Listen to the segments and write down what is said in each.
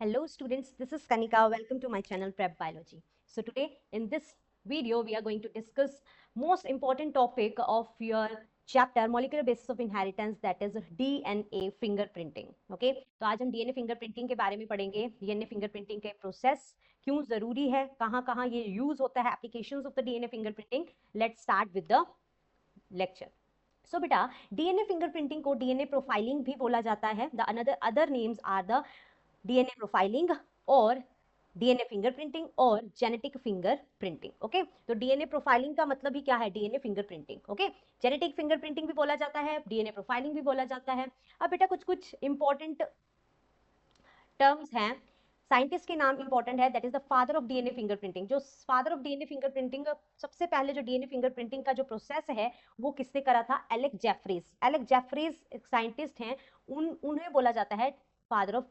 Hello students, this is Kanika. Welcome to my channel Prep Biology. So today in this video we are going to discuss most important topic of your chapter molecular basis of inheritance, that is DNA fingerprinting. Okay, तो आज हम DNA fingerprinting के बारे में पढ़ेंगे. DNA fingerprinting के process क्यों जरूरी है, कहाँ कहाँ ये यूज होता है, applications of the DNA fingerprinting. Let's start with the lecture. So बेटा डीएनए फिंगरप्रिंटिंग को डीएनए प्रोफाइलिंग भी बोला जाता है. The other names are the DNA profiling और डीएनए फिंगरप्रिंटिंग और जेनेटिक फिंगरप्रिंटिंग. ओके, तो डीएनए प्रोफाइलिंग का मतलब ही क्या है? DNA fingerprinting. Okay, genetic fingerprinting भी बोला जाता है, डीएनए प्रोफाइलिंग भी बोला जाता है. अब बेटा कुछ कुछ इंपॉर्टेंट टर्म्स हैं, साइंटिस्ट के नाम इंपॉर्टेंट है. That is the father of DNA fingerprinting. जो फादर ऑफ डीएनए फिंगरप्रिंटिंग, सबसे पहले जो डीएनए फिंगरप्रिंटिंग का जो प्रोसेस है वो किसने करा था? Alec Jeffreys. एलेक जेफरीज एक साइंटिस्ट हैं, उन्हें बोला जाता है father of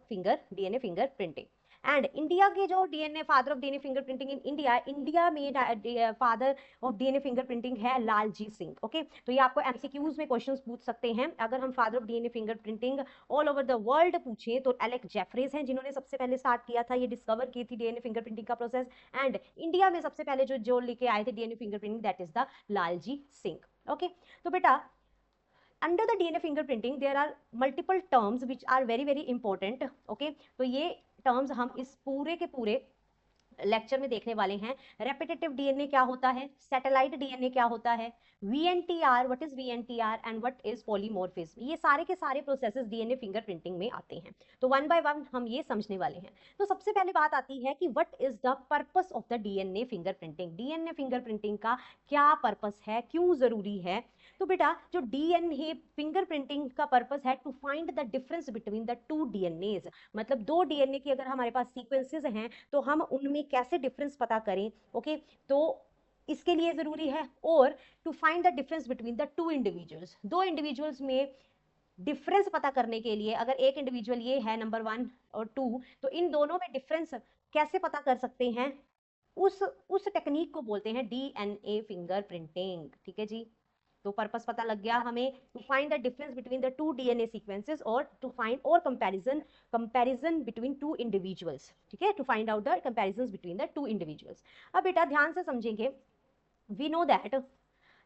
DNA fingerprinting. And India के जो DNA father of DNA fingerprinting in India में फादर ऑफ डीएनए फिंगरप्रिंटिंग है लालजी सिंह. ओके, तो ये आपको एमसीक्यूज में क्वेश्चंस पूछ सकते हैं. अगर हम father of DNA fingerprinting all over the world पूछे तो एलेक जेफरीज हैं, जिन्होंने सबसे पहले स्टार्ट किया था, ये डिस्कवर की थी डीएनए फिंगरप्रिंटिंग का प्रोसेस. एंड इंडिया में सबसे पहले जो लेके आए थे DNA fingerprinting, that is the Lalji Singh. Okay, तो बेटा under the DNA fingerprinting there are multiple terms which are very important. okay, तो ये terms हम इस पूरे के पूरे लेक्चर में देखने वाले हैं. रेपिटेटिव डीएनए क्या होता है, सैटेलाइट डीएनए क्या होता है, VNTR, what is VNTR and what is polymorphism, ये सारे के सारे प्रोसेसेस डीएनए फिंगरप्रिंटिंग में आते हैं. तो वन बाय वन हम ये समझने वाले हैं. तो सबसे पहले बात आती है कि what is the purpose of the DNA fingerprinting. DNA fingerprinting का क्या पर्पस है, क्यों जरूरी है? तो बेटा जो डीएनए फिंगरप्रिंटिंग का पर्पस है to find the difference between the two DNAs. मतलब दो डीएनए की अगर हमारे पास सीक्वेंसेस हैं तो हम उनमें कैसे डिफरेंस पता करें. ओके, तो इसके लिए जरूरी है. और to find the difference between the two individuals, दो इंडिविजुअल्स में डिफरेंस पता करने के लिए, अगर एक इंडिविजुअल ये है नंबर 1 और 2, तो इन दोनों में डिफरेंस कैसे पता कर सकते हैं, उस टेक्निक को बोलते हैं डीएनए फिंगरप्रिंटिंग. ठीक है जी, तो पर्पस पता लग गया हमें. To find the difference between the two DNA sequences और टू फाइंड और कंपैरिजन बिटवीन टू इंडिविजुअल्स. ठीक है, to find out the comparisons between the two individuals. अब बेटा ध्यान से समझेंगे, वी नो दैट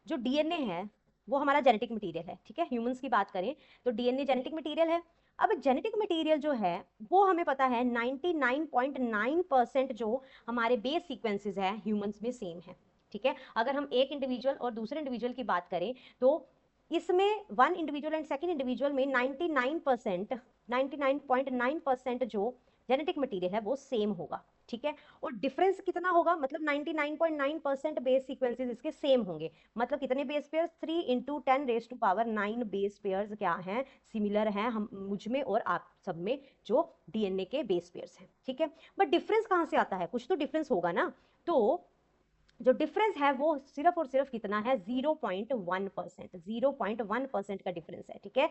जो डीएनए है वो हमारा जेनेटिक मटेरियल है. ठीक है, ह्यूमंस की बात करें तो डीएनए जेनेटिक मटेरियल है. अब जेनेटिक मटेरियल जो है वो हमें पता है 99.9% जो हमारे बेस सीक्वेंसेस है ह्यूमंस में सेम है. ठीक है, अगर हम एक इंडिविजुअल और दूसरे इंडिविजुअल की बात करें तो इसमें one individual and second individual में 99.9% जो जेनेटिक मटेरियल है वो सेम होगा. ठीक है, और डिफरेंस कितना होगा, मतलब 99.9% बेस सीक्वेंसेस इसके सेम होंगे. मतलब कितने बेस पेयर्स? 3 × 10⁻⁹ बेस पेयर्स क्या हैं? सिमिलर हैं हम मुझ में और आप सब में जो डीएनए के बेस पेयर्स हैं. ठीक है, बट डिफरेंस कहाँ से आता है? कुछ तो डिफरेंस होगा ना. तो जो डिफरेंस है वो सिर्फ और सिर्फ कितना है? 0.1%. 0.1% का डिफरेंस है. ठीक है,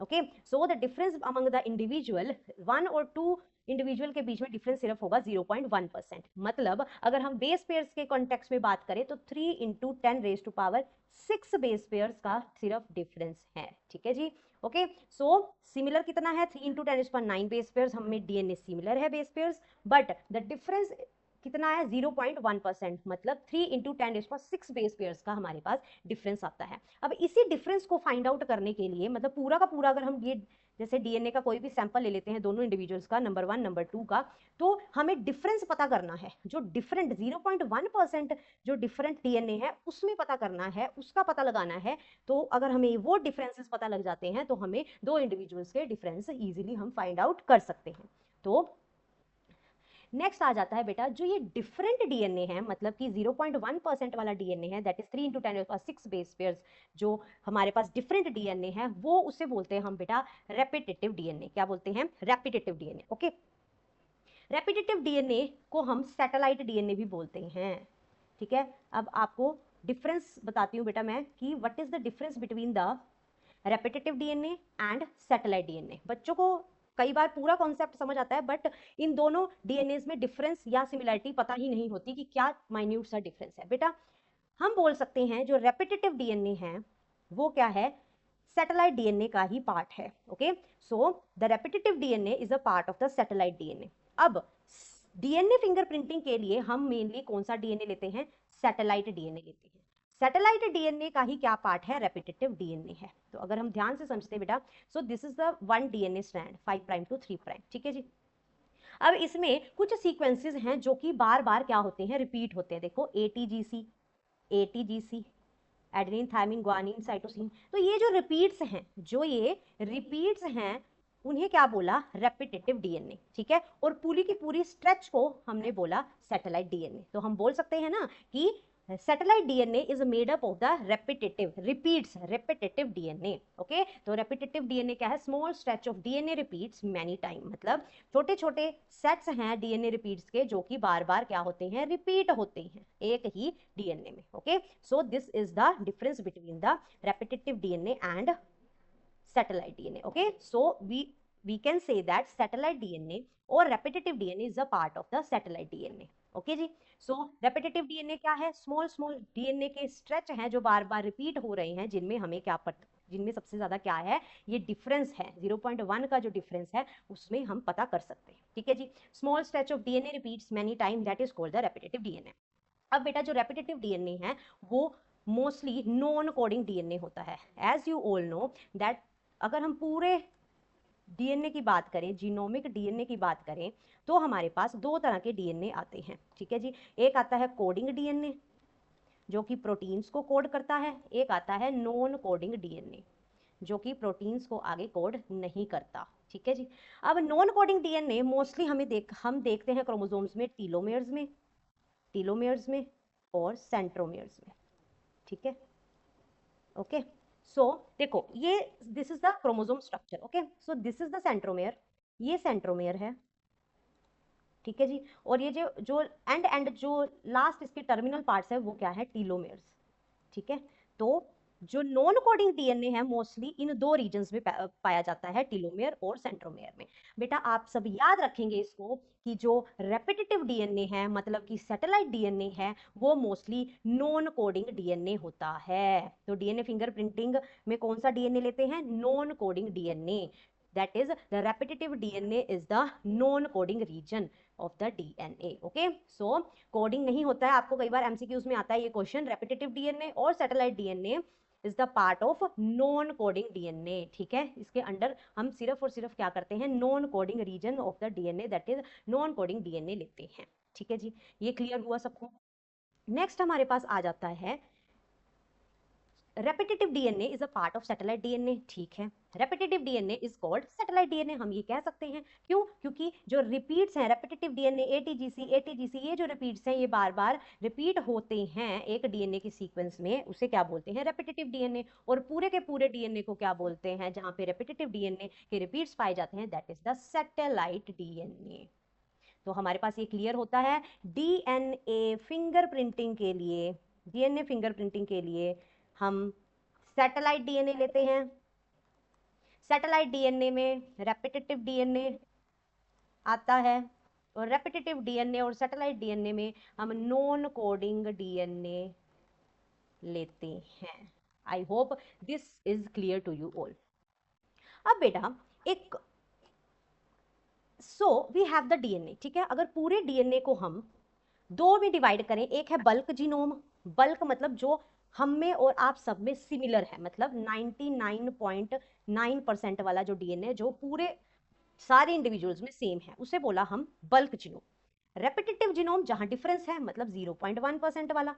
okay, so the difference among the individual 1 और 2 इंडिविजुअल के बीच में डिफरेंस सिर्फ होगा 0.1%. मतलब अगर हम बेस पेयर्स के कॉन्टेक्स्ट में बात करें तो 3 × 10⁶ बेस पेयर्स का सिर्फ डिफरेंस है. ठीक है जी, ओके, सो सिमिलर कितना है? 3 × 10⁹ बेस पेयर्स, हमें डीएनए सिमिलर है base pairs, but the difference कितना है? 0.1%. मतलब 3 × 10⁶ बेस पेयर्स का हमारे पास डिफरेंस आता है. अब इसी डिफरेंस को फाइंड आउट करने के लिए, मतलब पूरा का पूरा अगर हम ये जैसे डीएनए का कोई भी सैंपल ले लेते हैं दोनों इंडिविजुअल्स का, नंबर 1 नंबर 2 का, तो हमें डिफरेंस पता करना है. जो डिफरेंट 0.1% जो डिफरेंट डीएनए है उसमें पता करना है, उसका पता लगाना है. तो अगर हमें वो डिफरेंसेस पता लग जाते हैं तो हमें दो इंडिविजुअल्स के डिफरेंस इजीली हम फाइंड आउट कर सकते हैं. तो नेक्स्ट आ जाता है बेटा जो ये डिफरेंट डीएनए है, मतलब कि 0.1% वाला डीएनए है, दैट इज 3 × 10⁶ बेस पेयर्स जो हमारे पास डिफरेंट डीएनए है, वो उसे बोलते हैं हम बेटा रेपिटेटिव डीएनए. क्या बोलते हैं? Repetitive DNA. Okay, repetitive DNA को हम सैटेलाइट डीएनए भी बोलते हैं. ठीक है, अब आपको डिफरेंस बताती हूँ बेटा मैं कि what is the difference between the repetitive DNA and satellite DNA. बच्चों को कई बार पूरा कॉन्सेप्ट समझ आता है बट इन दोनों डीएनएज में डिफरेंस या सिमिलरिटी पता ही नहीं होती कि क्या माइन्यूट सा डिफरेंस है. बेटा हम बोल सकते हैं जो रेपिटेटिव डीएनए है वो क्या है? सैटेलाइट डीएनए का ही पार्ट है. Okay, so the repetitive DNA is a part of the satellite DNA. अब डीएनए फिंगरप्रिंटिंग के लिए हम मेनली कौन सा डीएनए लेते हैं? सैटेलाइट डीएनए लेते हैं। सैटेलाइट डीएनए का ही क्या पार्ट है? रेपिटेटिव डीएनए है। तो अगर हम ध्यान से समझते हैं बेटा, so this is the one DNA strand 5 prime to 3 prime, ठीक है जी। अब इसमें कुछ सीक्वेंसेस हैं जो कि बार बार क्या होते हैं? रिपीट होते हैं। देखो ATGC, ATGC, adenine thymine guanine cytosine. तो ये जो रिपीट्स हैं, जो ये रिपीट्स हैं, उन्हें क्या बोला? रेपिटेटिव डीएनए, ठीक है। और पूरी की पूरी स्ट्रेच को हमने बोला सैटेलाइट डीएनए। तो हम बोल सकते हैं ना कि satellite DNA is made up of the repetitive repeats, repetitive DNA. Okay, तो रेपिटेटिव डीएनए क्या है? Small stretch of DNA repeats many time, मतलब छोटे छोटे सेट्स हैं डीएनए रिपीट्स के जो कि बार बार क्या होते हैं? रिपीट होते हैं एक ही डीएनए में। Okay, so this is the difference between the repetitive DNA and satellite DNA. Okay, so we can say that satellite DNA or repetitive DNA is a part of the satellite DNA. Okay जी, so repetitive DNA क्या है? Small small DNA के stretch हैं जो बार बार repeat हो रहे हैं, जिनमें हमें क्या पता, जिनमें सबसे ज्यादा क्या है? ये डिफरेंस है 0.1 का जो डिफरेंस है उसमें हम पता कर सकते हैं, ठीक है जी। Small stretch of DNA repeats many time, that is called the repetitive DNA. अब बेटा जो रेपिटेटिव डीएनए है वो मोस्टली नॉन कोडिंग डीएनए होता है। As you all know that अगर हम पूरे डीएनए की बात करें, जीनोमिक डीएनए की बात करें, तो हमारे पास दो तरह के डीएनए आते हैं, ठीक है जी। एक आता है कोडिंग डीएनए जो कि प्रोटीन्स को कोड करता है, एक आता है नॉन कोडिंग डीएनए जो कि प्रोटीन्स को आगे कोड नहीं करता, ठीक है जी। अब नॉन कोडिंग डीएनए मोस्टली हम देखते हैं क्रोमोसोम्स में, टीलोमेयर्स में और सेंट्रोमेयर्स में, ठीक है। ओके, सो देखो ये this is the chromosome structure. Okay, so this is the centromere, ये सेंट्रोमेयर है, ठीक है जी। और ये जो जो एंड जो लास्ट इसके टर्मिनल पार्ट्स है वो क्या है? टीलोमेयर्स, ठीक है। तो जो नॉन कोडिंग डीएनए है मोस्टली इन दो रीजन्स में पाया जाता है, टीलोमेयर और सेंट्रोमेयर में। बेटा आप सब याद रखेंगे इसको कि जो रेपिटेटिव डीएनए है, मतलब कि सैटेलाइट डीएनए है, वो मोस्टली नॉन कोडिंग डीएनए होता है। तो डीएनए फिंगरप्रिंटिंग में कौन सा डीएनए लेते हैं? Non coding DNA, that is the repetitive DNA is the non coding region of the DNA. okay, so coding नहीं होता है। आपको कई बार एमसीक्यूज में आता है ये क्वेश्चन, रेपिटेटिव डीएनए और satellite DNA is the part of non coding DNA, ठीक है। इसके अंडर हम सिर्फ और सिर्फ क्या करते हैं? Non coding region of the DNA, that is non coding DNA लेते हैं, ठीक है जी। ये क्लियर हुआ सबको? नेक्स्ट हमारे पास आ जाता है repetitive DNA is a part of satellite DNA, ठीक है। Repetitive DNA is called satellite DNA, हम ये कह सकते हैं। क्यों? क्योंकि जो रिपीट्स हैं रेपिटेटिव डीएनए, एटीजीसी, ये जो रिपीट्स हैं ये बार बार रिपीट होते हैं एक डीएनए के सीक्वेंस में, उसे क्या बोलते हैं? Repetitive DNA. और पूरे के पूरे डीएनए को क्या बोलते हैं जहां पे रेपिटेटिव डीएनए के रिपीट्स पाए जाते हैं? That is the satellite DNA. तो हमारे पास ये क्लियर होता है डीएनए फिंगरप्रिंटिंग के लिए, डीएनए फिंगरप्रिंटिंग के लिए हम सैटेलाइट डीएनए लेते हैं। सैटेलाइट डीएनए में रेपिटेटिव डीएनए आता है, और रेपिटेटिव डीएनए और सैटेलाइट डीएनए में हम नॉन कोडिंग डीएनए लेते हैं। I hope this is clear to you all. अब बेटा एक so we have the DNA, ठीक है। अगर पूरे डीएनए को हम दो में डिवाइड करें, एक है बल्क जीनोम, बल्क मतलब जो हम में और आप सब में सिमिलर है, मतलब 99.9% वाला जो डीएनए जो पूरे सारे इंडिविजुअल्स में सेम है, उसे बोला हम बल्क जीनोम। रेपिटेटिव जीनोम जहां डिफरेंस है, मतलब 0.1% वाला,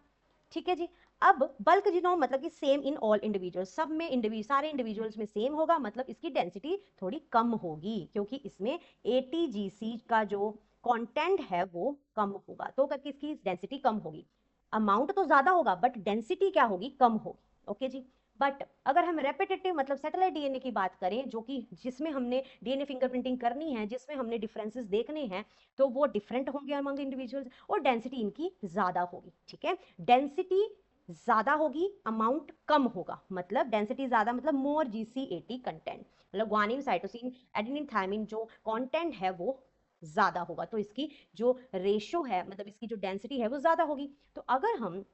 ठीक है जी। अब बल्क जीनोम मतलब कि सेम इन ऑल इंडिविजुअल्स, सब में सारे इंडिविजुअल्स में सेम होगा, मतलब इसकी डेंसिटी थोड़ी कम होगी क्योंकि इसमें एटीजीसी का जो कंटेंट है वो कम होगा, तो करके इसकी डेंसिटी कम होगी। अमाउंट तो ज्यादा होगा बट डेंसिटी क्या होगी? कम होगी, ओके जी। बट अगर हम रेपिटेटिव मतलब सैटेलाइट डीएनए की बात करें, जो कि जिसमें हमने डीएनए फिंगरप्रिंटिंग करनी है, जिसमें हमने डिफरेंसेस देखने हैं, तो वो डिफरेंट होंगे अमंग इंडिविजुअल्स और डेंसिटी इनकी ज्यादा होगी, ठीक है। डेंसिटी ज्यादा होगी, अमाउंट कम होगा, मतलब डेंसिटी ज्यादा मतलब मोर GC80 कंटेंट, मतलब ग्वानिन साइटोसिन एडेनिन थायमिन जो कंटेंट है वो ज्यादा होगा, तो इसकी जो रेशियो है, मतलब इसकी जो डेंसिटी है वो ज्यादा होगी। तो अगर हम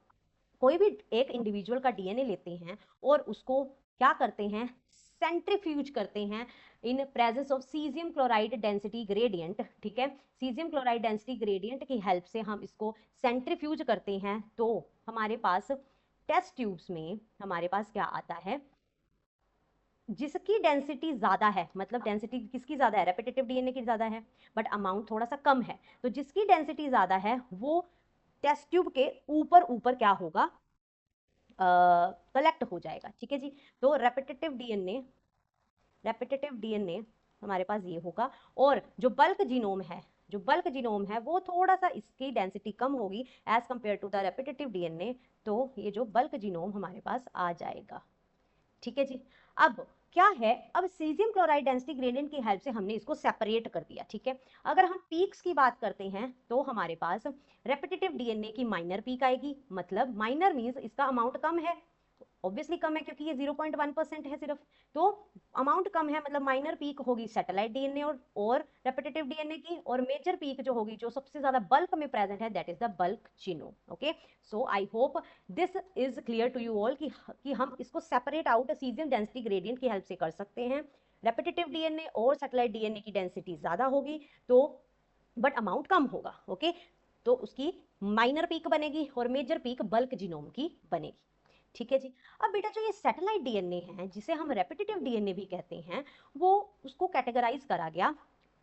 कोई भी एक इंडिविजुअल का डीएनए लेते हैं और उसको क्या करते हैं? सेंट्रीफ्यूज करते हैं in presence of caesium chloride density gradient, ठीक है, सीजियम क्लोराइड डेंसिटी ग्रेडियंट की हेल्प से हम इसको सेंट्रीफ्यूज करते हैं, तो हमारे पास टेस्ट ट्यूब्स में हमारे पास क्या आता है, जिसकी डेंसिटी ज्यादा है, मतलब डेंसिटी किसकी ज्यादा है, रेपिटेटिव डीएनए की ज्यादा है, बट अमाउंट थोड़ा सा कम है, तो जिसकी डेंसिटी ज्यादा है वो टेस्ट ट्यूब के ऊपर ऊपर क्या होगा, कलेक्ट हो जाएगा, ठीक है जी। तो रेपिटेटिव डीएनए हमारे पास ये होगा, और जो बल्क जीनोम है, जो बल्क जीनोम है वो थोड़ा सा इसकी डेंसिटी कम होगी as compare to the repetitive DNA, तो ये जो बल्क जीनोम हमारे पास आ जाएगा, ठीक है जी। अब क्या है, अब सीजियम क्लोराइड डेंसिटी ग्रेडियंट की हेल्प से हमने इसको सेपरेट कर दिया, ठीक है। अगर हम पीक्स की बात करते हैं तो हमारे पास रेपिटेटिव डीएनए की माइनर पीक आएगी, मतलब माइनर मींस इसका अमाउंट कम है, ऑब्वियसली कम है क्योंकि ये 0.1% है सिर्फ, तो अमाउंट कम है, मतलब माइनर पीक होगी सैटेलाइट डीएनए और रेपिटेटिव डीएनए की, और मेजर पीक जो होगी, जो सबसे ज्यादा बल्क में प्रेजेंट है, that is the bulk genome. Okay, so I hope this is clear to you all कि हम इसको separate out caesium density gradient की हेल्प से कर सकते हैं। रेपिटेटिव डीएनए और सैटेलाइट डीएनए की डेंसिटी ज्यादा होगी तो बट अमाउंट कम होगा, ओके, तो उसकी माइनर पीक बनेगी और मेजर पीक बल्क जीनोम की बनेगी, ठीक है जी। अब बेटा जो ये सैटेलाइट डीएनए है, जिसे हम रेपिटेटिव डीएनए भी कहते हैं, वो उसको कैटेगराइज करा गया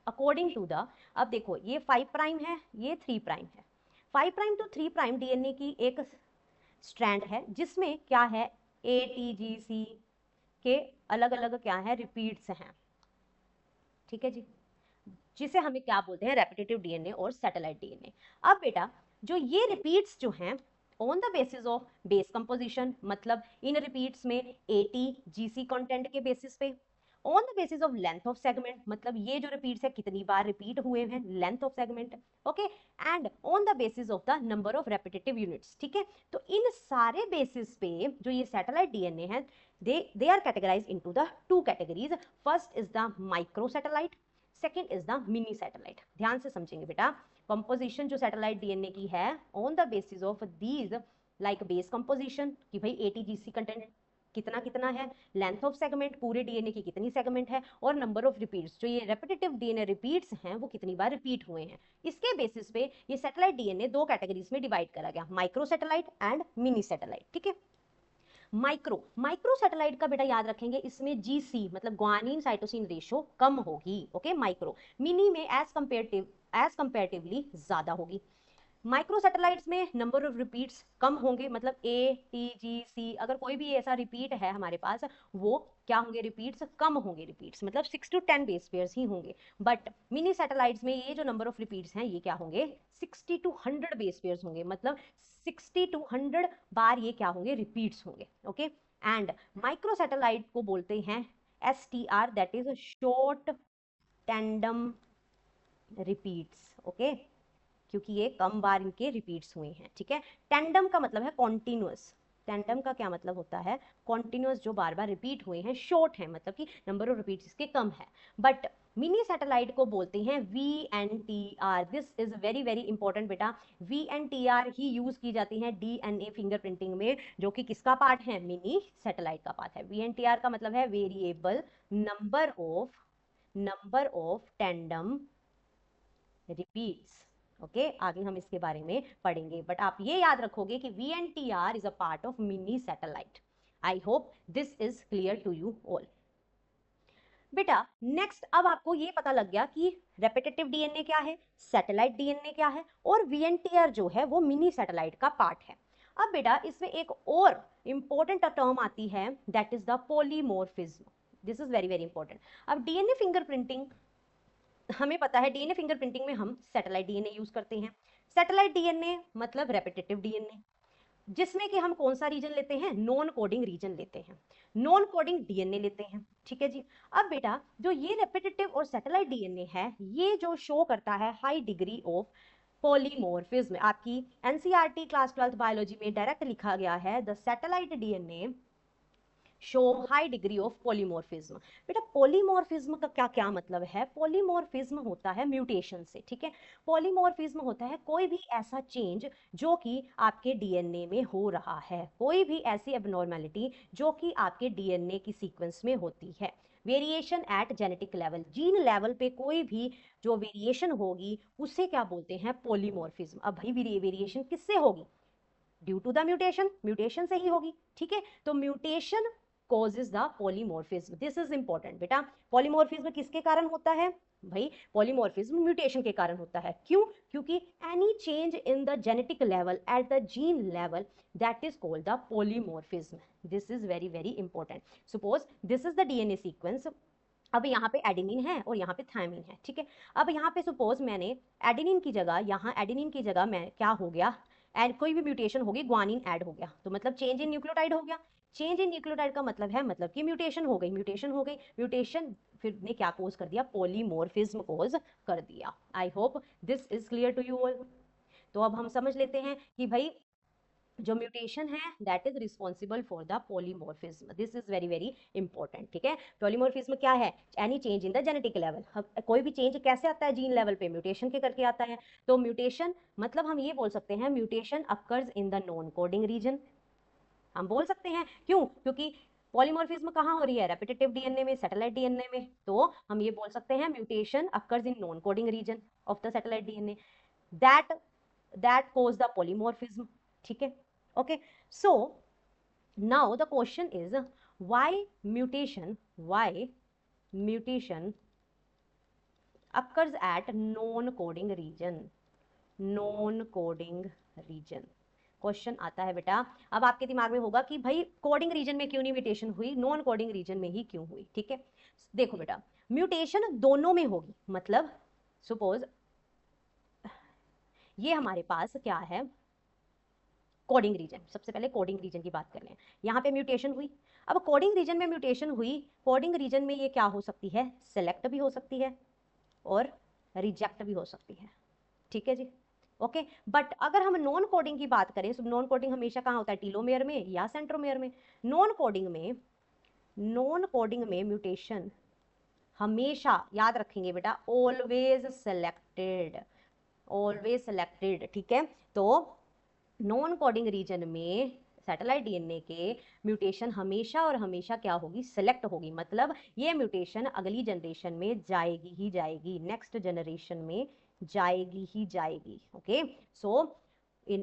अकॉर्डिंग टू द, अब देखो ये 5 प्राइम है, ये 3 प्राइम है, 5 प्राइम टू 3 प्राइम डीएनए की एक स्ट्रैंड है जिसमें क्या है, ATGC के अलग अलग क्या है, रिपीट्स हैं, ठीक है जी, जिसे हमें क्या बोलते हैं, रेपिटेटिव डीएनए और सैटेलाइट डीएनए। अब बेटा जो ये रिपीट्स जो हैं on the basis of base composition, मतलब इन रिपीट्स में ATGC कंटेंट के बेसिस पे, on the basis of length of segment, मतलब ये जो रिपीट्स है कितनी बार रिपीट हुए हैं, length of segment, okay, and on the basis of the number of repetitive units, ठीक है। तो इन सारे बेसिस पे जो ये सैटेलाइट डीएनए है, they are categorized into the two categories. First is the micro satellite, second is the mini satellite. ध्यान से समझेंगे बेटा, कंपोजिशन जो सैटेलाइट डीएनए की है on the basis of these like base composition, कि भाई ATGC कंटेंट कितना कितना है, लेंथ ऑफ सेगमेंट पूरे डीएनए की कितनी सेगमेंट है, और नंबर ऑफ रिपीट्स, जो ये रेपिटेटिव डीएनए रिपीट्स हैं वो कितनी बार रिपीट हुए हैं, इसके बेसिस पे ये सैटेलाइट डीएनए दो कैटेगरीज में डिवाइड करा गया, micro satellite and mini satellite, ठीक है। माइक्रो सैटेलाइट का बेटा याद रखेंगे, इसमें GC मतलब ग्वानिन साइटोसिन रेशो कम होगी, ओके, माइक्रो। मिनी में एज कंपेरेटिवली ज्यादा होगी। माइक्रो सैटेलाइट्स में नंबर ऑफ रिपीट्स कम होंगे, मतलब ATGC अगर कोई भी ऐसा रिपीट है हमारे पास, वो क्या होंगे, रिपीट्स कम होंगे, रिपीट्स मतलब 6 to 10 बेस पेयर्स ही होंगे। बट मिनी सैटेलाइट्स में ये जो नंबर ऑफ रिपीट्स हैं ये क्या होंगे, 60 to 100 बेस पेयर्स होंगे, मतलब 60 to 100 बार ये क्या होंगे, रिपीट्स होंगे, ओके। एंड माइक्रो सैटेलाइट को बोलते हैं STR, that is short tandem repeats, okay, क्योंकि ये कम बार इनके रिपीट्स हुए हैं, ठीक है। टेंडम का मतलब है कॉन्टिन्यूअस, टेंडम का क्या मतलब होता है, कॉन्टिन्यूअस जो बार बार रिपीट हुए हैं, शॉर्ट है मतलब कि नंबर ऑफ रिपीट्स इसके कम है। बट मिनी सैटेलाइट को बोलते हैं VNTR, this is very very important बेटा, VNTR ही यूज की जाती है DNA फिंगरप्रिंटिंग में, जो कि किसका पार्ट है, मिनी सैटेलाइट का पार्ट है। VNTR का मतलब है variable number of tandem repeats, okay, आगे हम इसके बारे में पढ़ेंगे, बट आप ये याद रखोगे कि VNTR is a part of mini satellite. I hope this is clear to you all. बेटा नेक्स्ट, अब आपको ये पता लग गया कि रेपिटेटिव डीएनए क्या है, सैटेलाइट डीएनए क्या है, और VNTR जो है वो मिनी सैटेलाइट का पार्ट है। अब बेटा इसमें एक और इंपॉर्टेंट टर्म आती है, that is the polymorphism, this is very very important. अब डीएनए फिंगरप्रिंटिंग, हमें पता है डीएनए फिंगरप्रिंटिंग में हम सैटेलाइट डीएनए यूज करते हैं। सैटेलाइट डीएनए मतलब रेपिटेटिव डीएनए, जिसमें कि हम कौन सा रीजन लेते हैं, नॉन कोडिंग रीजन लेते हैं, नॉन कोडिंग डीएनए लेते हैं, ठीक है जी। अब बेटा जो ये रेपिटेटिव और सैटेलाइट डीएनए है, ये जो शो करता है हाई डिग्री ऑफ पॉलीमॉर्फिज्म, आपकी NCERT क्लास 12th बायोलॉजी में डायरेक्ट लिखा गया है, the satellite DNA show high degree of polymorphism. बेटा पॉलीमॉर्फिज्म का क्या क्या मतलब है? पॉलीमॉर्फिज्म होता है म्यूटेशन से, ठीक है। पॉलीमॉर्फिज्म होता है कोई भी ऐसा चेंज जो कि आपके डीएनए में हो रहा है, कोई भी ऐसी एबनॉर्मेलिटी जो कि आपके डीएनए की सीक्वेंस में होती है। Variation at genetic level, gene level पे कोई भी जो वेरिएशन होगी उसे क्या बोलते हैं? पॉलीमॉर्फिज्म। अब भाई वेरिएशन किससे होगी? Due to the mutation, mutation से ही होगी, ठीक है। तो mutation causes the polymorphism, this is important बेटा। पॉलीमॉर्फिज्म किसके कारण होता है? भाई पॉलीमॉर्फिज्म म्यूटेशन के कारण होता है। क्यों? क्योंकि any change in the genetic level eight the gene level that is called the polymorphism. This is very very important. Suppose this is the DNA sequence, अब यहाँ पे एडेनिन है और यहाँ पे थायमिन है, ठीक है। अब यहाँ पे सपोज मैंने एडेनिन की जगह, यहाँ एडेनिन की जगह मैं क्या हो गया, एंड कोई भी म्यूटेशन होगी, ग्वानिन ऐड हो गया, तो मतलब चेंज इन न्यूक्लियोटाइड हो गया। चेंज इन न्यूक्लियोटाइड का मतलब है, मतलब कि म्यूटेशन हो गई, म्यूटेशन हो गई, म्यूटेशन फिर ने क्या कोज कर दिया? पॉलीमॉर्फिज्म कोज कर दिया। I hope this is clear to you all. तो अब हम समझ लेते हैं कि भाई जो म्यूटेशन है that is responsible for the polymorphism, this is very very important, ठीक है। पॉलीमॉर्फिज्म क्या है? Any change in the genetic level. कोई भी चेंज कैसे आता है जीन लेवल पे? म्यूटेशन के करके आता है। तो म्यूटेशन मतलब हम ये बोल सकते हैं mutation occurs in the non coding reason, हम बोल सकते हैं। क्यों? क्योंकि पॉलीमॉर्फिज्म कहाँ हो रही है? रेपिटेटिव डीएनए में, सैटेलाइट डीएनए में। तो हम ये बोल सकते हैं mutation occurs in non coding region of the satellite DNA that that cause the polymorphism, ठीक है। Okay, so now the question is why mutation occurs at non-coding region, non-coding region। Question आता है बेटा। अब आपके दिमाग में होगा कि भाई कोडिंग रीजन में क्यों नहीं म्यूटेशन हुई, नॉन कोडिंग रीजन में ही क्यों हुई, ठीक है। देखो बेटा म्यूटेशन दोनों में होगी, मतलब सपोज ये हमारे पास क्या है? Coding region. सबसे पहले कोडिंग रीजन की बात कर लें। यहाँ पे म्यूटेशन हुई। अब कोडिंग रीजन में म्यूटेशन हुई, कोडिंग रीजन में ये क्या हो सकती है? सेलेक्ट भी हो सकती है और रिजेक्ट भी हो सकती है, ठीक है जी। ओके, बट अगर हम नॉन कोडिंग की बात करें, तो नॉन कोडिंग हमेशा कहाँ होता है? टीलोमेयर में या सेंट्रोमेयर में। नॉन कोडिंग में म्यूटेशन हमेशा, याद रखेंगे बेटा, ऑलवेज सेलेक्टेड, ठीक है। तो नॉन कोडिंग रीजन में सैटेलाइट डीएनए के म्यूटेशन हमेशा और हमेशा क्या होगी? सेलेक्ट होगी, मतलब ये म्यूटेशन अगली जनरेशन में जाएगी ही जाएगी, नेक्स्ट जनरेशन में जाएगी ही जाएगी। Okay, so in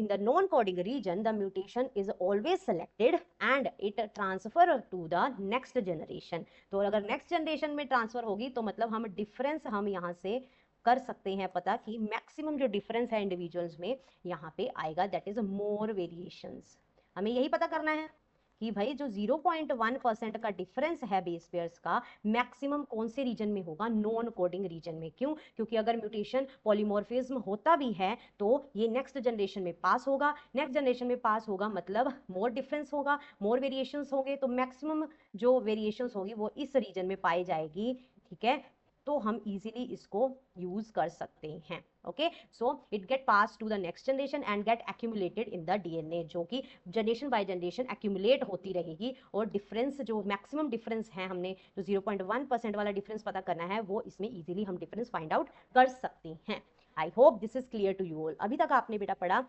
the non coding region the mutation is always selected and it transfer to the next generation। तो अगर नेक्स्ट जनरेशन में ट्रांसफर होगी तो मतलब हम डिफरेंस हम यहाँ से कर सकते हैं पता, कि मैक्सिमम जो डिफरेंस है इंडिविजुअल्स में यहाँ पे आएगा, दैट इज मोर वेरिएशंस। हमें यही पता करना है कि भाई जो 0.1% का डिफरेंस है बेस पेयर्स का, मैक्सिमम कौन से रीजन में होगा? नॉन कोडिंग रीजन में। क्यों? क्योंकि अगर म्यूटेशन पॉलीमॉर्फिज्म होता भी है तो ये नेक्स्ट जनरेशन में पास होगा, नेक्स्ट जनरेशन में पास होगा मतलब मोर डिफरेंस होगा, मोर वेरिएशंस होंगे, तो मैक्सिमम जो वेरिएशंस होगी वो इस रीजन में पाई जाएगी, ठीक है। तो हम इजीली इसको यूज कर सकते हैं। Okay, so it get pass to the next generation and get accumulated in the DNA, जो कि जनरेशन बाय जनरेशन एक्यूमुलेट होती रहेगी। और डिफरेंस जो मैक्सिमम डिफरेंस है, हमने जो 0.1% वाला डिफरेंस पता करना है, वो इसमें इजीली हम डिफरेंस फाइंड आउट कर सकते हैं। I hope this is clear to you all. अभी तक आपने बेटा पढ़ा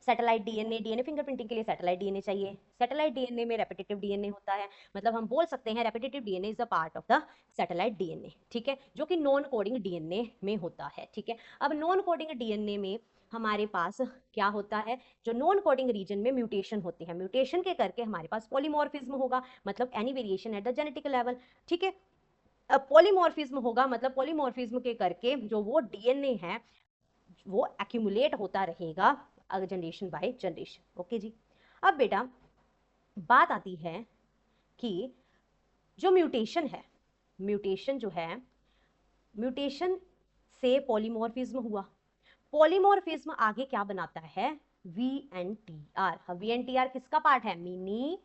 सैटेलाइट डीएनए, डीएनए फिंगरप्रिंटिंग के लिए सैटेलाइट डीएनए चाहिए। सैटेलाइट डीएनए में रेपिटेटिव डीएनए होता है, मतलब हम बोल सकते हैं repetitive DNA is a part of the satellite DNA, ठीक है, जो कि नॉन कोडिंग डीएनए में होता है, ठीक है। अब नॉन कोडिंग डीएनए में हमारे पास क्या होता है? जो नॉन कोडिंग रीजन में म्यूटेशन होती है, म्यूटेशन के करके हमारे पास पॉलीमॉर्फिज्म होगा, मतलब any variation at the genetic level, ठीक है। अब पॉलीमॉर्फिज्म होगा, मतलब पॉलीमॉर्फिज्म के करके जो वो डीएनए है वो एक्यूमुलेट होता रहेगा जनरेशन बाय जनरेशन। ओके जी। अब बेटा बात आती है कि जो म्यूटेशन है, म्यूटेशन जो है, म्यूटेशन से पॉलीमॉर्फिज्म हुआ, पॉलीमॉर्फिज्म आगे क्या बनाता है? वीएनटीआर। वीएनटीआर किसका पार्ट है? मिनी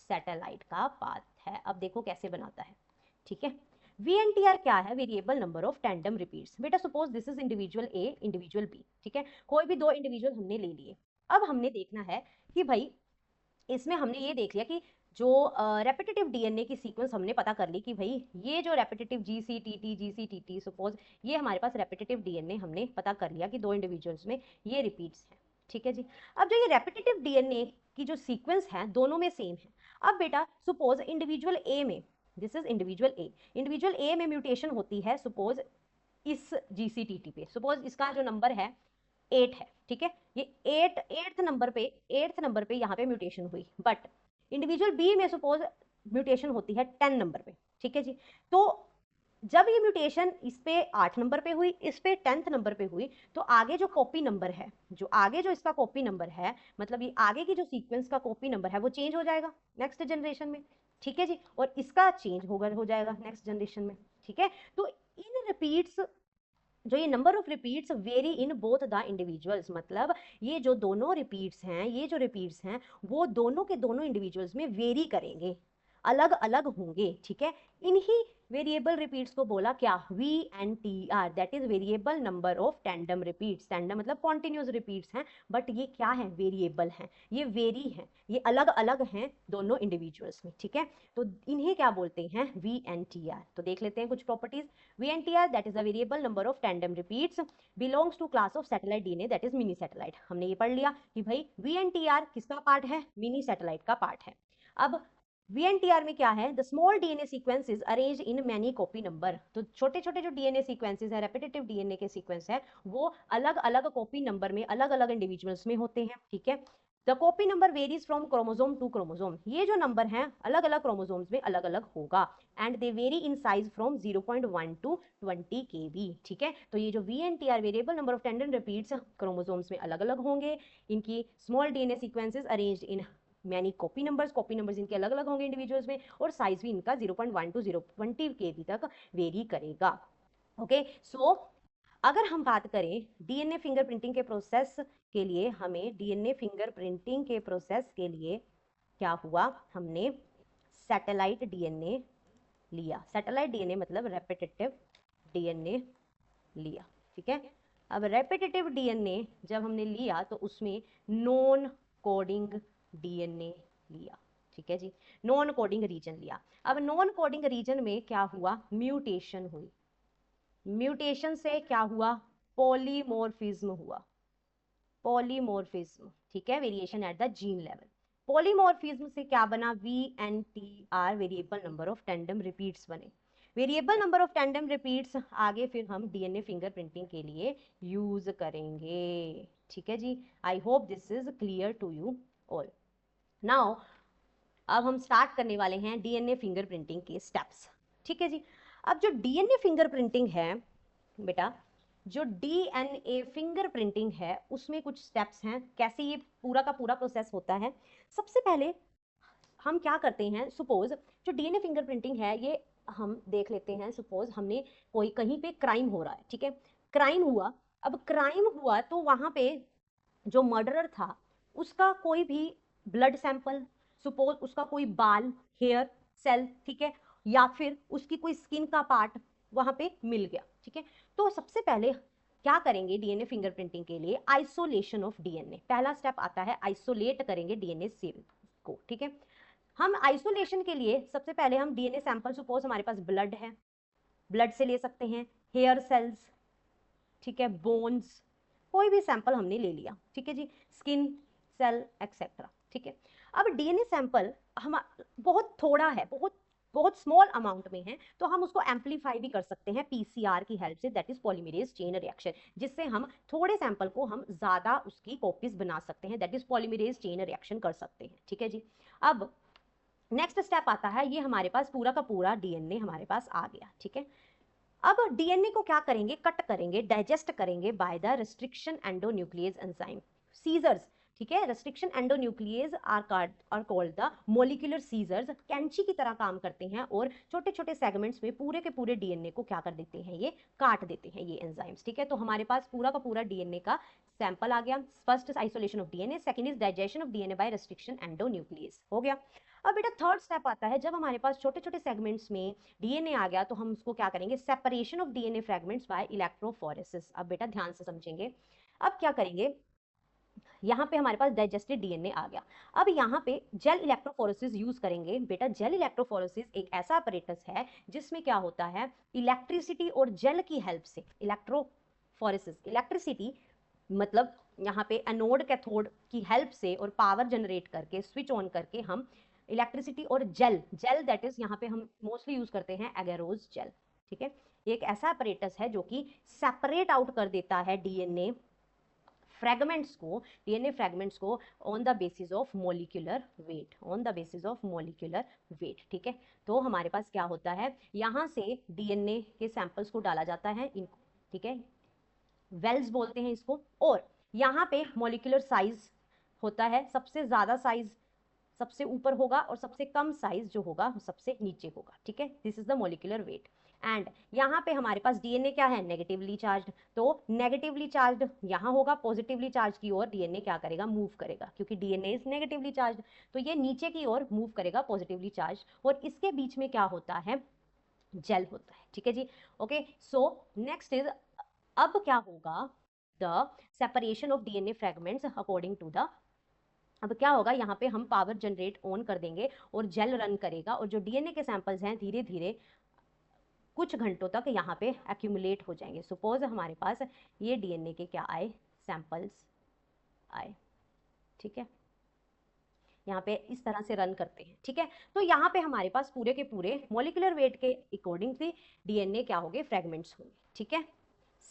सैटेलाइट का पार्ट है। अब देखो कैसे बनाता है, ठीक है। VNTR क्या है? Variable number of tandem repeats. बेटा suppose this is individual A, individual B, ठीक है, कोई भी दो इंडिविजुअल हमने ले लिए। अब हमने देखना है कि भाई इसमें हमने ये देख लिया कि जो रेपिटेटिव डीएनए की सीक्वेंस हमने पता कर ली कि भाई ये जो रेपिटेटिव जीसीटीटी सपोज ये हमारे पास रेपिटेटिव डीएनए हमने पता कर लिया कि दो इंडिविजुअल्स में ये रिपीट्स हैं, ठीक है जी। अब जो ये रेपिटेटिव डीएनए की जो सीक्वेंस है दोनों में सेम है। अब बेटा सपोज इंडिविजुअल ए में, दिस इज इंडिविजुअल ए में म्यूटेशन होती है सपोज इस जीसीटीटी पे, सपोज इसका जो नंबर है 8 है, ठीक है, ये 8th नंबर पे यहाँ पे म्यूटेशन हुई, बट इंडिविजुअल बी में सपोज म्यूटेशन होती है 10 नंबर पे, ठीक है जी। तो जब ये म्यूटेशन इस पे 8 नंबर पे हुई, इस पे 10th नंबर पे हुई, तो आगे जो कॉपी नंबर है, जो आगे जो इसका कॉपी नंबर है, मतलब ये आगे की जो सीक्वेंस का कॉपी नंबर है वो चेंज हो जाएगा नेक्स्ट जनरेशन में, ठीक है जी, और इसका चेंज हो जाएगा नेक्स्ट जनरेशन में, ठीक है। तो इन रिपीट्स, जो ये number of repeats very in both the individuals, मतलब ये जो दोनों रिपीट्स हैं, ये जो रिपीट्स हैं वो दोनों के दोनों इंडिविजुअल्स में वेरी करेंगे, अलग अलग होंगे, ठीक है। इन्हीं वेरिएबल रिपीट्स को बोला क्या, V N T R, that is variable number of tandem repeats. Tandem मतलब कॉन्टिन्यूस रिपीट्स हैं, बट ये क्या है, वेरिएबल हैं, ये वेरी हैं, ये अलग अलग हैं दोनों इंडिविजुअल्स में, ठीक है। तो इन्हें क्या बोलते हैं, वी एन टी आर। तो देख लेते हैं कुछ properties. VNTR that is the variable number of tandem repeats belongs to class of satellite DNA that is mini satellite। हमने ये पढ़ लिया कि भाई VNTR किसका पार्ट है, मिनी सैटेलाइट का पार्ट है। अब VNTR में क्या है, the small DNA sequences arrange in many copy number. तो छोटे छोटे जो डीएनए सीक्वेंसेस है, रेपिटेटिव डीएनए के सीक्वेंस है, वो अलग अलग कॉपी नंबर में अलग अलग इंडिविजुअल्स में होते हैं, ठीक है। The copy number varies from chromosome to chromosome, ये जो नंबर है अलग अलग क्रोमोसोम्स में अलग अलग होगा, and they vary in size from 0.1 to 20 kb, ठीक है। तो ये जो VNTR variable number of tandem repeats chromosomes में अलग अलग होंगे, इनकी small DNA sequences arranged in many copy numbers इनके अलग अलग होंगे इंडिविजुअल्स में, और साइज भी इनका 0.1 टू 020 kb तक वेरी करेगा। ओके सो अगर हम बात करें डीएनए फिंगरप्रिंटिंग के प्रोसेस के लिए, हमें डीएनए फिंगरप्रिंटिंग के प्रोसेस के लिए क्या हुआ, हमने सैटेलाइट डीएनए लिया। सैटेलाइट डीएनए मतलब रेपिटेटिव डीएनए लिया, ठीक है। अब रेपिटेटिव डीएनए जब हमने लिया तो उसमें नॉन कोडिंग डीएनए लिया, ठीक है जी, नॉन कोडिंग रीजन लिया। अब नॉन कोडिंग रीजन में क्या हुआ, म्यूटेशन हुई, म्यूटेशन से क्या हुआ, पॉलीमॉर्फिज्म हुआ, पॉलीमॉर्फिज्म, ठीक है, variation at the gene level. Polymorphism से क्या बना, VNTR variable number of tandem repeats बने। Variable number of tandem repeats आगे फिर हम डीएनए फिंगरप्रिंटिंग के लिए यूज करेंगे, ठीक है जी। I hope this is clear to you all. Now अब हम स्टार्ट करने वाले हैं डीएनए फिंगरप्रिंटिंग के स्टेप्स, ठीक है जी। अब जो डीएनए फिंगरप्रिंटिंग है बेटा, जो डीएनए फिंगरप्रिंटिंग है उसमें कुछ स्टेप्स हैं, कैसे ये पूरा का पूरा प्रोसेस होता है। सबसे पहले हम क्या करते हैं, सपोज जो डीएनए फिंगरप्रिंटिंग है ये हम देख लेते हैं, सपोज हमने कोई कहीं पे क्राइम हो रहा है, ठीक है, क्राइम हुआ। अब क्राइम हुआ तो वहां पे जो मर्डरर था उसका कोई भी ब्लड सैंपल, सपोज उसका कोई बाल, हेयर सेल, ठीक है, या फिर उसकी कोई स्किन का पार्ट वहां पे मिल गया, ठीक है। तो सबसे पहले क्या करेंगे डीएनए फिंगरप्रिंटिंग के लिए, आइसोलेशन ऑफ डीएनए, पहला स्टेप आता है, आइसोलेट करेंगे डीएनए सेल को, ठीक है। हम आइसोलेशन के लिए सबसे पहले हम डीएनए सैंपल, सपोज हमारे पास ब्लड है, ब्लड से ले सकते हैं, हेयर सेल्स, ठीक है, बोन्स, कोई भी सैंपल हमने ले लिया, ठीक है जी, स्किन सेल एक्सेट्रा, ठीक है। अब डीएनए सैंपल हम बहुत थोड़ा है, बहुत बहुत स्मॉल अमाउंट में है, तो हम उसको एम्पलीफाई भी कर सकते हैं पीसीआर की हेल्प से, that is polymerase chain reaction, जिससे हम थोड़े सैंपल को हम ज्यादा उसकी कॉपीज बना सकते हैं, that is polymerase chain reaction कर सकते हैं, ठीक है जी। अब नेक्स्ट स्टेप आता है, ये हमारे पास पूरा का पूरा डीएनए हमारे पास आ गया, ठीक है। अब डीएनए को क्या करेंगे, कट करेंगे, डाइजेस्ट करेंगे by the restriction endonuclease enzyme, scissors, ठीक है। Restriction endonuclease are called the molecular scissors, कैंची की तरह काम करते हैं और छोटे छोटे सेगमेंट्स में पूरे के पूरे डीएनए को क्या कर देते हैं, ये काट देते हैं ये एंजाइम्स, ठीक है। तो हमारे पास पूरा का पूरा डीएनए का सैंपल आ गया। First isolation of DNA, second is digestion of DNA by restriction endonuclease, हो गया। अब बेटा थर्ड स्टेप आता है, जब हमारे पास छोटे छोटे सेगमेंट्स में डीएनए आ गया तो हम उसको क्या करेंगे, separation of DNA fragments by electrophoresis. अब बेटा ध्यान से समझेंगे, अब क्या करेंगे, यहाँ पे हमारे पास डाइजेस्टेड डीएनए आ गया। अब यहाँ पे जेल इलेक्ट्रोफोरेसिस यूज करेंगे। बेटा जेल इलेक्ट्रोफोरेसिस एक ऐसा अपरेटस है जिसमें क्या होता है, इलेक्ट्रिसिटी और जेल की हेल्प से, इलेक्ट्रोफोरेसिस इलेक्ट्रिसिटी मतलब यहाँ पे एनोड कैथोड की हेल्प से और पावर जनरेट करके स्विच ऑन करके हम इलेक्ट्रिसिटी और जेल दैट इज यहाँ पे हम मोस्टली यूज करते हैं एगेरोज जेल। ठीक है, एक ऐसा अपरेटस है जो कि सेपरेट आउट कर देता है डीएनए फ्रेगमेंट्स को on the basis of molecular weight, ठीक है। तो हमारे पास क्या होता है, यहाँ से डीएनए के सैंपल्स को डाला जाता है, ठीक है, वेल्स बोलते हैं इसको, और यहाँ पे मॉलिक्यूलर साइज होता है, सबसे ज्यादा साइज सबसे ऊपर होगा और सबसे कम साइज जो होगा सबसे नीचे होगा। ठीक है, this is the molecular wait. And यहाँ पे हमारे पास डीएनए क्या है, नेगेटिवली चार्ज्ड, तो नेगेटिवली चार्ज्ड यहाँ होगा, पॉजिटिवली चार्ज की ओर डीएनए क्या करेगा, मूव करेगा, क्योंकि डीएनए इज नेगेटिवली चार्ज्ड, तो ये नीचे की ओर मूव करेगा पॉजिटिवली चार्ज, और इसके बीच में क्या होता है, जेल होता है। ठीक है जी, ओके। सो नेक्स्ट इज, अब क्या होगा, the separation of DNA fragments according to the, अब क्या होगा, यहाँ पे हम पावर जनरेट ऑन कर देंगे और जेल रन करेगा, और जो डीएनए के सैंपल्स हैं धीरे धीरे कुछ घंटों तक यहाँ पे एक्यूमुलेट हो जाएंगे। सपोज हमारे पास ये डीएनए के क्या आए, सैंपल्स आए। ठीक है, यहाँ पे इस तरह से रन करते हैं। ठीक है, तो यहाँ पे हमारे पास पूरे के पूरे मॉलिक्यूलर वेट के अकॉर्डिंगली डीएनए क्या हो गए, फ्रेगमेंट्स हो गए। ठीक है,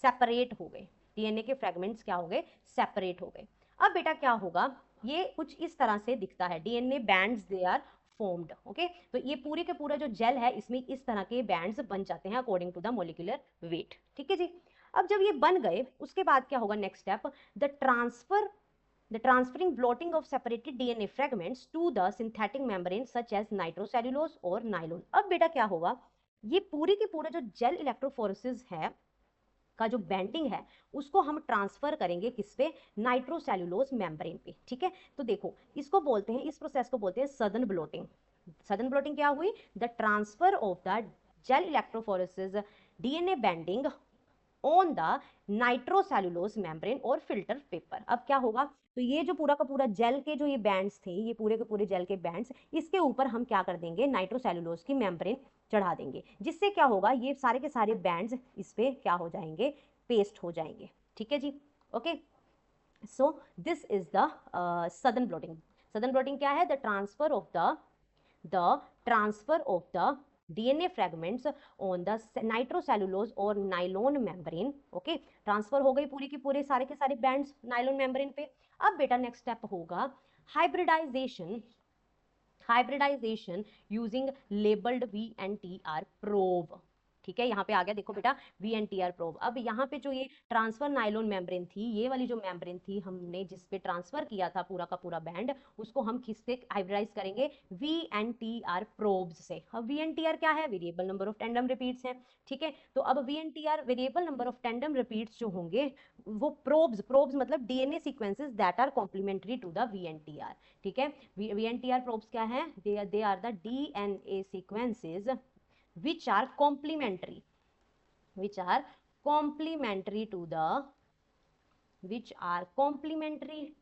सेपरेट हो गए, डीएनए के फ्रेगमेंट्स क्या हो गए, सेपरेट हो गए। अब बेटा क्या होगा, ये कुछ इस तरह से दिखता है, DNA bands they are formed. Okay, तो ये पूरे के पूरा जो जेल है इसमें इस तरह के बैंड्स बन जाते हैं according to the molecular weight. ठीक है जी, अब जब ये बन गए उसके बाद क्या होगा, next step, the transferring blotting of separated DNA fragments to the synthetic membrane such as nitrocellulose और nylon। अब बेटा क्या होगा, ये पूरी की पूरा जो जेल इलेक्ट्रोफोरेसिस है का जो बैंडिंग है उसको हम ट्रांसफर करेंगे किस पे, नाइट्रोसेल्यूलोज मेम्ब्रेन पे। ठीक है, तो देखो इसको बोलते हैं, इस प्रोसेस को बोलते हैं सदन ब्लोटिंग। सदन ब्लोटिंग क्या हुई, the transfer of the gel electrophoresis DNA banding on the nitrocellulose membrane और फिल्टर पेपर। अब क्या होगा, तो ये जो पूरा का पूरा जेल के जो ये बैंड्स थे, ये पूरे के पूरे जेल के बैंड्स, इसके ऊपर हम क्या कर देंगे, नाइट्रोसेल्यूलोज की मेम्ब्रेन चढ़ा देंगे, जिससे क्या होगा, ये सारे के सारे बैंड्स इस पे क्या हो जाएंगे, पेस्ट हो जाएंगे। ठीक है जी, okay. So this is the southern blotting. Southern blotting क्या है, the transfer of the DNA fragments on the nitrocellulose और नाइलोन मेम्ब्रेन। ओके, ट्रांसफर हो गई पूरी की पूरे सारे के सारे बैंड्स नाइलोन मेम्ब्रेन पे। अब बेटा नेक्स्ट स्टेप होगा hybridization using labelled VNTR probe. ठीक है, यहाँ पे आ गया, देखो बेटा VNTR प्रोब। अब यहाँ पे जो ये ट्रांसफर नाइलोन मेम्ब्रेन थी, ये वाली जो मेम्ब्रेन थी हमने जिस पे ट्रांसफर किया था पूरा का पूरा बैंड, उसको हम किससे हाइब्रिडाइज करेंगे, VNTR प्रोब्स से। अब VNTR क्या है, variable number of tandem repeats है। ठीक है, तो अब VNTR variable number of tandem repeats जो होंगे वो प्रोब्स मतलब DNA sequences that are complementary to the VNTR। ठीक है, VNTR प्रोब्स क्या है, they are the DNA sequences which are complementary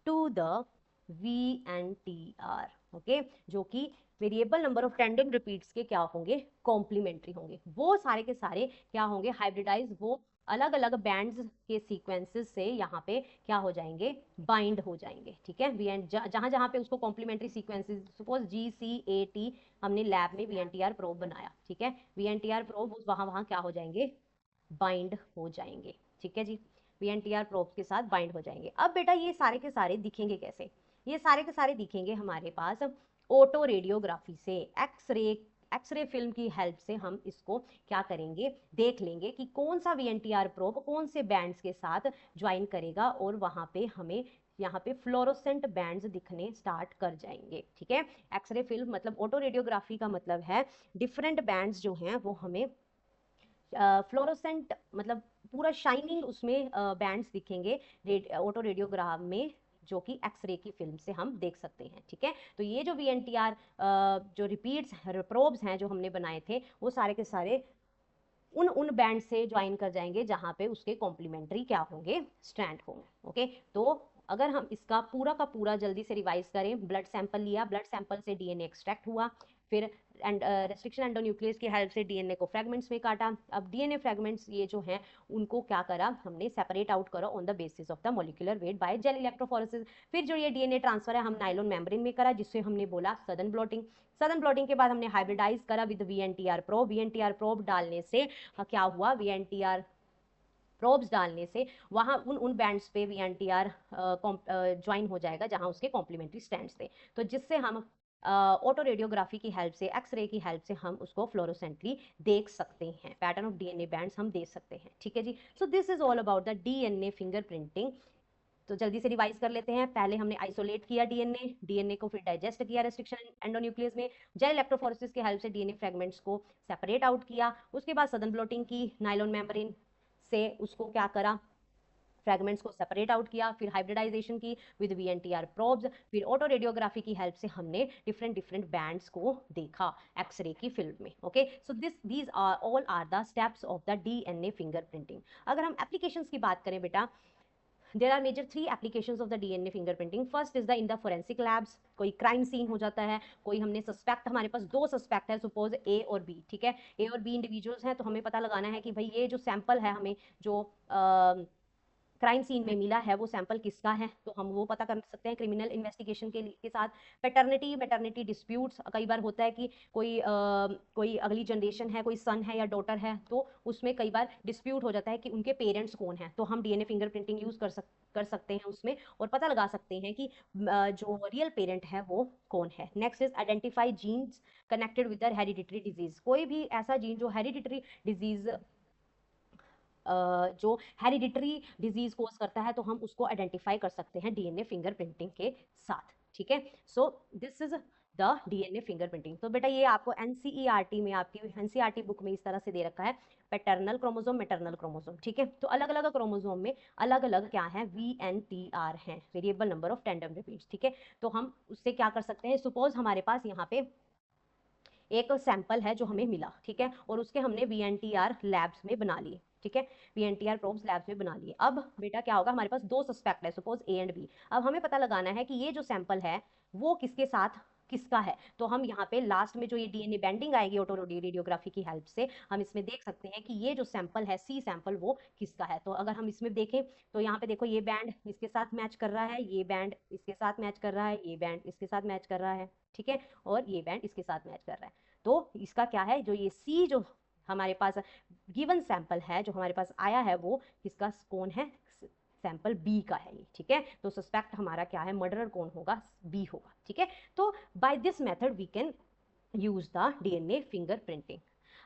to the VNTR। Okay, जो कि variable number of tandem repeats के क्या होंगे, कॉम्प्लीमेंट्री होंगे। वो सारे के सारे क्या होंगे, हाइब्रिडाइज, वो अलग अलग बैंड्स के सीक्वेंसेस से यहाँ पे क्या हो जाएंगे, बाइंड हो जाएंगे। ठीक है, जहां जहां पे उसको कॉम्प्लीमेंट्री सीक्वेंसेस, सपोज GCAT हमने लैब में VNTR प्रोब बनाया। ठीक है, VNTR प्रोब वहां क्या हो जाएंगे, बाइंड हो जाएंगे। ठीक है जी, VNTR प्रोब के साथ बाइंड हो जाएंगे। अब बेटा ये सारे के सारे दिखेंगे कैसे, ये सारे के सारे दिखेंगे हमारे पास ऑटो रेडियोग्राफी से, एक्सरे फिल्म की हेल्प से हम इसको क्या करेंगे, देख लेंगे कि कौन सा VNTR प्रोब कौन से बैंड्स के साथ ज्वाइन करेगा, और वहां पे हमें यहाँ पे फ्लोरोसेंट बैंड्स दिखने स्टार्ट कर जाएंगे। ठीक है, एक्सरे फिल्म मतलब ऑटो रेडियोग्राफी का मतलब है डिफरेंट बैंड्स जो हैं वो हमें फ्लोरोसेंट मतलब पूरा शाइनिंग उसमें बैंड्स दिखेंगे ऑटो रेडियोग्राम में, जो कि एक्सरे की फिल्म से हम देख सकते हैं। ठीक है, तो ये जो VNTR जो रिपीट्स प्रोब्स हैं जो हमने बनाए थे, वो सारे के सारे उन बैंड से ज्वाइन कर जाएंगे जहां पे उसके कॉम्प्लीमेंट्री क्या होंगे, स्ट्रैंड होंगे। ओके, तो अगर हम इसका पूरा का पूरा जल्दी से रिवाइज करें, ब्लड सैंपल लिया, ब्लड सैंपल से डीएनए एक्सट्रैक्ट हुआ, फिर रेस्ट्रिक्शन एंडोन्यूक्लियस की हेल्प से डीएनए को फ्रेगमेंट्स में काटा। अब डीएनए फ्रेगमेंट्स ये जो हैं उनको क्या करा हमने, सेपरेट आउट करा on the basis of the molecular weight by gel electrophoresis. फिर जो ये डीएनए ट्रांसफर है हम नायलॉन मेम्ब्रेन में करा, जिससे हमने बोला सदन ब्लॉटिंग। सदन ब्लॉटिंग के बाद हमने हाइब्रिडाइज करा with VNTR probe. VNTR probe डालने से क्या हुआ, वीएनटीआर प्रोब्स डालने से वहां उन बैंड्स पे वीएनटीआर ज्वाइन हो जाएगा जहां उसके कॉम्प्लीमेंट्री स्ट्रैंड्स थे, तो जिससे हम ऑटो रेडियोग्राफी की हेल्प से, एक्सरे की हेल्प से हम उसको फ्लोरोसेंटली देख सकते हैं, पैटर्न ऑफ डीएनए बैंड्स हम देख सकते हैं। ठीक है जी, so this is all about the DNA fingerprinting. तो जल्दी से रिवाइज कर लेते हैं। पहले हमने आइसोलेट किया डीएनए, डीएनए को फिर डाइजेस्ट किया रेस्ट्रिक्शन एंडोन्यूक्लियस में, जेल इलेक्ट्रोफोरेसिस की हेल्प से डीएनए फ्रेगमेंट्स को सेपरेट आउट किया, उसके बाद सदन ब्लॉटिंग की, नायलॉन मेम्ब्रेन से उसको क्या करा, फ्रेगमेंट्स को सेपरेट आउट किया, फिर हाइब्रिडाइजेशन की विद वीएनटीआर प्रोब्स, फिर ऑटो रेडियोग्राफी की हेल्प से हमने डिफरेंट डिफरेंट बैंड्स को देखा एक्सरे की फील्ड में। Okay, so these are all are the steps of the DNA fingerprinting. अगर हम एप्लीकेशंस की बात करें बेटा, there are major 3 applications of the DNA fingerprinting. First is the in the forensic labs, कोई क्राइम सीन हो जाता है, कोई हमने सस्पेक्ट, हमारे पास 2 सस्पेक्ट है, सपोज ए और बी, ठीक है, ए और बी इंडिविजुअल्स हैं, तो हमें पता लगाना है कि भाई ये जो सैंपल है हमें जो क्राइम सीन में मिला है वो सैंपल किसका है, तो हम वो पता कर सकते हैं क्रिमिनल इन्वेस्टिगेशन के साथ। मैटरनिटी डिस्प्यूट्स, कई बार होता है कि कोई अगली जनरेशन है, कोई सन है या डॉटर है, तो उसमें कई बार डिस्प्यूट हो जाता है कि उनके पेरेंट्स कौन है, तो हम डीएनए फिंगरप्रिंटिंग यूज कर सकते हैं उसमें और पता लगा सकते हैं कि जो रियल पेरेंट है वो कौन है। Next is identify genes connected with the hereditary disease, कोई भी ऐसा जीन जो हेरिडिटरी डिजीज जो हेरिडिटरी डिजीज कोज करता है, तो हम उसको आइडेंटिफाई कर सकते हैं डीएनए फिंगरप्रिंटिंग के साथ। ठीक है, सो this is the DNA fingerprinting. तो बेटा ये आपको एनसीईआरटी में, आपकी एनसीईआरटी बुक में इस तरह से दे रखा है, पैटर्नल क्रोमोसोम, मैटरनल क्रोमोसोम। ठीक है, तो अलग अलग क्रोमोसोम में अलग अलग क्या है, वीएनटीआर है, variable number of tandem repeats. ठीक है, तो हम उससे क्या कर सकते हैं, सपोज हमारे पास यहाँ पे एक सैंपल है जो हमें मिला, ठीक है, और उसके हमने वीएनटीआर लैब्स में बना लिए, ठीक है, वीएनटीआर प्रोब्स लैब्स में बना लिए। अब बेटा क्या होगा, हमारे पास 2 सस्पेक्ट है, सपोज ए एंड बी। अब हमें पता लगाना है कि ये जो सैंपल है वो किसके साथ किसका है, तो हम यहाँ पे लास्ट में जो ये डीएनए बैंडिंग आएगी ऑटो रेडियोग्राफी की हेल्प से, हम इसमें देख सकते हैं कि ये जो सैंपल है सी सैंपल वो किसका है। तो अगर हम इसमें देखें तो यहाँ पे देखो, ये बैंड इसके साथ मैच कर रहा है, ये बैंड इसके साथ मैच कर रहा है, ये बैंड इसके साथ मैच कर रहा है, ठीक है, और ये बैंड इसके साथ मैच कर रहा है। तो इसका क्या है, जो ये सी जो हमारे पास गिवन सैंपल है जो हमारे पास आया है वो किसका, कौन है, सैंपल बी का है ये। ठीक है, तो सस्पेक्ट हमारा क्या है, मर्डरर कौन होगा, बी होगा। ठीक है, तो by this method we can use the DNA fingerprinting.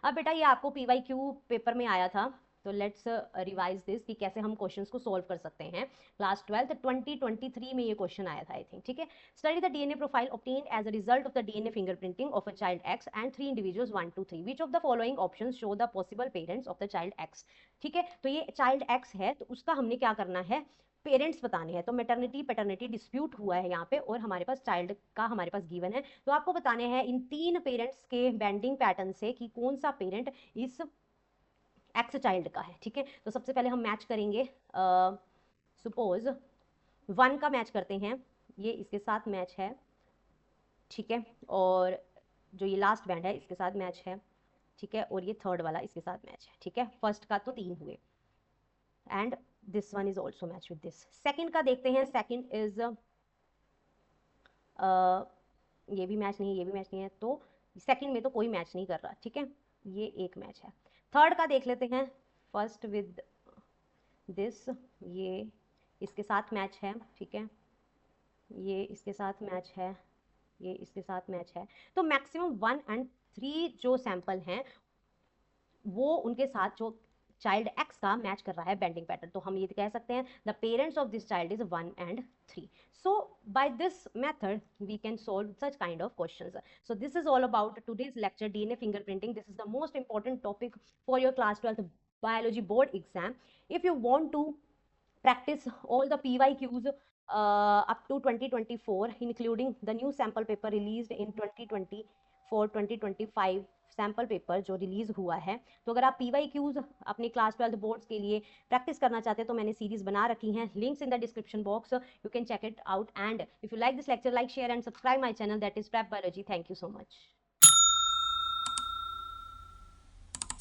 अब बेटा ये आपको पीवाईक्यू पेपर में आया था, तो लेट्स रिवाइज दिस कि कैसे हम क्वेश्चंस को सॉल्व कर सकते हैं। क्लास 12 2023 में ये क्वेश्चन आया था आई थिंक। ठीक है, study the DNA profile obtained as a result of the DNA fingerprinting of a child X and 3 individuals 1 2 3 which of the following options show the possible parents of the child X. ठीक है, तो ये child x है, तो उसका हमने क्या करना है, पेरेंट्स बताने हैं। तो मैटरनिटी पैटर्निटी डिस्प्यूट हुआ है यहाँ पे और हमारे पास चाइल्ड का हमारे पास गिवन है, तो आपको बताने हैं इन 3 पेरेंट्स के बैंडिंग पैटर्न से कि कौन सा पेरेंट इस एक्स चाइल्ड का है। ठीक है, तो सबसे पहले हम मैच करेंगे, सपोज 1 का मैच करते हैं, ये इसके साथ मैच है, ठीक है, और जो ये लास्ट बैंड है इसके साथ मैच है, ठीक है, और ये थर्ड वाला इसके साथ मैच है। ठीक है, फर्स्ट का तो 3 हुए and this one is also match with this. Second का देखते हैं, सेकेंड इज ये भी मैच नहीं है, ये भी मैच नहीं है, तो सेकेंड में तो कोई मैच नहीं कर रहा। ठीक है, ये एक मैच है। थर्ड का देख लेते हैं, फर्स्ट विद दिस, ये इसके साथ मैच है, ठीक है, ये इसके साथ मैच है, ये इसके साथ मैच है। तो मैक्सिमम 1 एंड 3 जो सैंपल हैं वो उनके साथ जो चाइल्ड एक्स का मैच कर रहा है बेंडिंग पैटर्न, तो हम ये कह सकते हैं the parents of this child is 1 and 3. So by this method we can solve such kind of questions. So this is all about today's lecture, DNA fingerprinting. This is the most important topic for your class 12th biology board exam. If you want to practice all the PYQs up to 2024, including the new sample paper released in 2024 2025 sample paper जो release हुआ है। तो अगर आप PYQs अपने class 12 boards के लिए practice करना चाहते हैं तो मैंने सीरीज बना रखी हैं, links in the description box, you can check it out. And if you like this lecture, like, share and subscribe my channel, that is prep biology. Thank you so much.